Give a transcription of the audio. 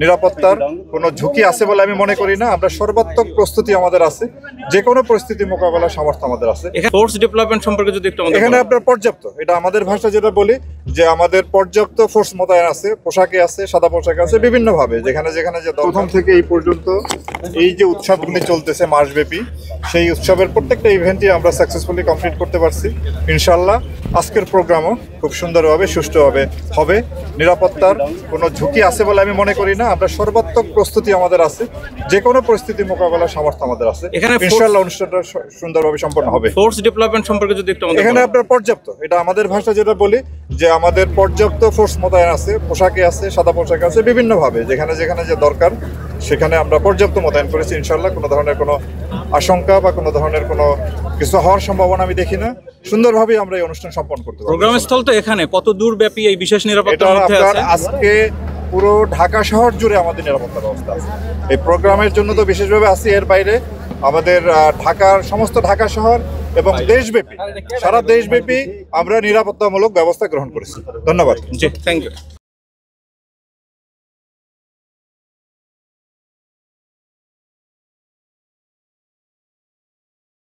নিরাপত্তার কোনো ঝুঁকি আছে বলে আমি মনে করি না। আমরা সর্বাত্মক প্রস্তুতি আমাদের আছে, যে কোনো পরিস্থিতি মোকাবেলার সামর্থ্য আমাদের আছে। ফোর্স ডেভেলপমেন্ট সম্পর্কে যদি একটু এখানে আপনার পর্যাপ্ত, এটা আমাদের ভাষা যেটা বলি যে আমাদের পর্যাপ্ত ফোর্স মোতায়েন আছে, পোশাকে আছে, সাদা পোশাকে আছে, বিভিন্নভাবে যেখানে যেখানে যে প্রথম থেকে এই পর্যন্ত এই যে উৎসবগুলি চলতেছে মাসব্যাপী, সেই উৎসবের প্রত্যেকটা ইভেন্টই আমরা সাকসেসফুলি কমপ্লিট করতে পারছি। ইনশাল্লাহ আজকের প্রোগ্রামও খুব সুন্দরভাবে সুষ্ঠুভাবে হবে। নিরাপত্তার কোনো ঝুঁকি আছে বলে আমি মনে করি না। আমরা সর্বাত্মক প্রস্তুতি আমাদের আছে, যে কোনো পরিস্থিতি মোকাবেলার সামর্থ্য আমাদের আছে। ইনশাল্লাহ অনুষ্ঠানটা সুন্দরভাবে সম্পন্ন হবে। ফোর্স ডেভেলপমেন্ট সম্পর্কে যদি একটু এখানে আপনার পর্যাপ্ত, এটা আমাদের ভাষা যেটা বলি যে আমাদের পর্যাপ্ত ফোর্স মোতায়েন আছে, পোশাকে আছে, সাদা পোশাকে আছে, বিভিন্নভাবে যেখানে যেখানে যে দরকার সেখানে আমরা পর্যাপ্ত মোতায়েন করেছি। ইনশাল্লাহ কোনো ধরনের কোনো আশঙ্কা বা কোনো ধরনের কোনো কিছু হওয়ার সম্ভাবনা আমি দেখি না। সুন্দরভাবে আমরা এই অনুষ্ঠান সম্পন্ন করতে পারবো। প্রোগ্রাম স্থল তো এখানে কত দূর ব্যাপী এই বিশেষ নিরাপত্তার মধ্যে আছে? আজকে পুরো ঢাকা শহর জুড়ে আমাদের নিরাপত্তা ব্যবস্থা আছে। এই প্রোগ্রামের জন্য তো বিশেষভাবে আছি, এর বাইরে আমাদের ঢাকার সমস্ত ঢাকা শহর এবং দেশব্যাপী, সারা দেশব্যাপী আমরা নিরাপত্তামূলক ব্যবস্থা গ্রহণ করেছি। ধন্যবাদ। জি, থ্যাংক ইউ।